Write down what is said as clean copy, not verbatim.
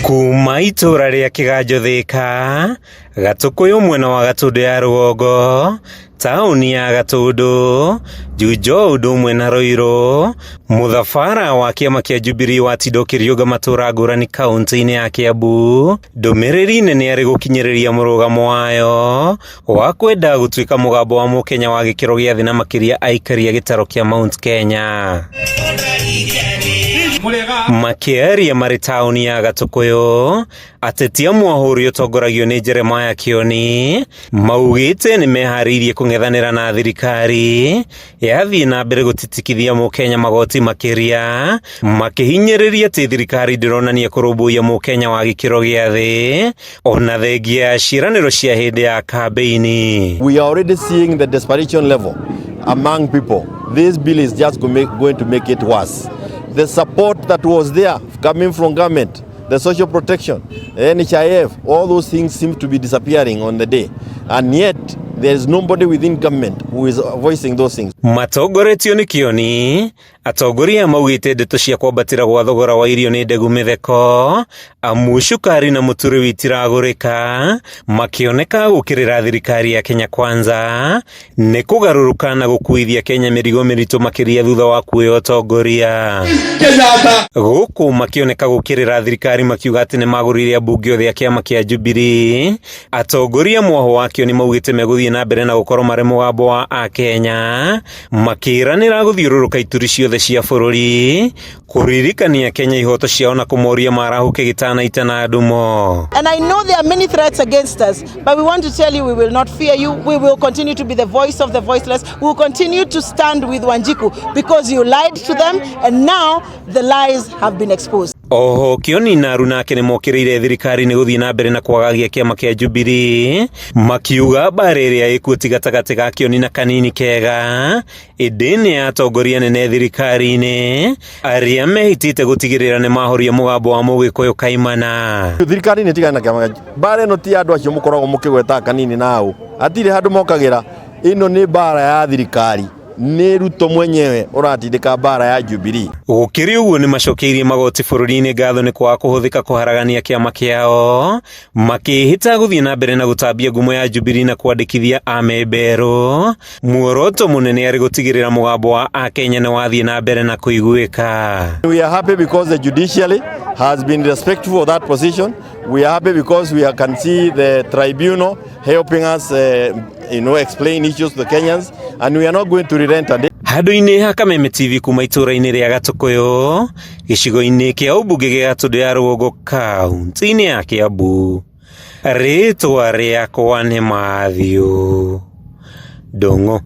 Kuma itura ria Kiganjo Thika, Gatukuyu mwena wa Gatundu ya Rugongo, tauni ya Gatundu, Jujo udumwe na Ruiru, muthafara wa kiama kia Jubilee watindukirio matura ngurani kaunti-ini ya Kiambu, ndumiriri nene ari gukinyiriria murugamo wayo wa kwenda gutuika mugambo wa mukenya wa gikiro gia thi na makiria aikaria gitaro kia Mount Kenya. Makiaria mari tauni ya Gatukuyu, ateti amwe ahuri utongoragio ni Jeremiah Kioni, maugite ni mehariirie kung'ethanira na thirikari yathii na mbere gutitikithia mukenya magoti makiria, makihinyiriria ati thirikari ndironania kurumbuia mukenya wa gikiro gia thi ona thengia ciiraniro cia hindi ya kambeini. We are already seeing the desperation level among people. This bill is just going to make it worse. The support that was there coming from government, the social protection, NHIF, all those things seem to be disappearing on the day. And yet, there is nobody within government who is voicing those things. Matongoretio ni Kioni, Atongoria maugite ndeto cia kwambatira gwa thogora wa irio ni ndegu mitheko, amu cukari na muturire witiragurika, makioneka gukirira thirikari ya Kenya Kwanza, ni kugaruruka na gukuithia Kenya mirigo miritu makiria thutha wa kuoya utongoria. Guku makioneka gukirira thirikari makiuga ati ni magurire ambunge othe a kiama kia Jubilee. Atongoria mwaho wa Kioni maugite meguthie na mbere na gukorwo mari mugambo wa Akenya, makiranira guthiururuka ituri ciothe cia bururi, kuririkania Kenya ihoto ciao na kumoria marahuke gitana itana ndumo. And I know there are many threats against us, but we want to tell you we will not fear you. We will continue to be the voice of the voiceless. We will continue to stand with Wanjiku because you lied to them and now the lies have been exposed. Oho Kioni na Arunake ni mokiriire thirikari ni guthii na mbere na kwagagia kiama kia Jubilee, makiuga bareria ikuti gatagati ga Kioni na Kanini Kega idini ya atongoria nene thirikari-ini aria mehitite gutigirira ni mahoria mugambo wa mugikuyu kaimana. Thirikari ni tigana kiama bare no ti andu acio mukoragwo mukigweta Kanini nao atire handu mokagira ino ni bara ya thirikari ni RUTO mwenyewe uratindika bara ya Jubilee. Gukiri uguo ni macokeirie magoti bururi-ini ngatho ni kwa kuhuthika kuharagania kiama kiao, makihita guthii na mbere na gutambia ngumo ya Jubilee na kwandikithia amemberu. MWOROTO munene ari gutigirira mugambo wa Akenya ni wathii na mbere na kuiguika. We are happy because the judiciary has been respectful of that position. We are happy because we can see the tribunal helping us explain issues to the Kenyans, and we are not going to relent. Handu-ini ha Kameme TV kuma itura-ini ria Gatukuyu, gicigo-ini kia ubunge gia Gatundu ya Rugongo kaunti-ini ya Kiambu. Ritwa riakwa ni Mathew Ndung'u.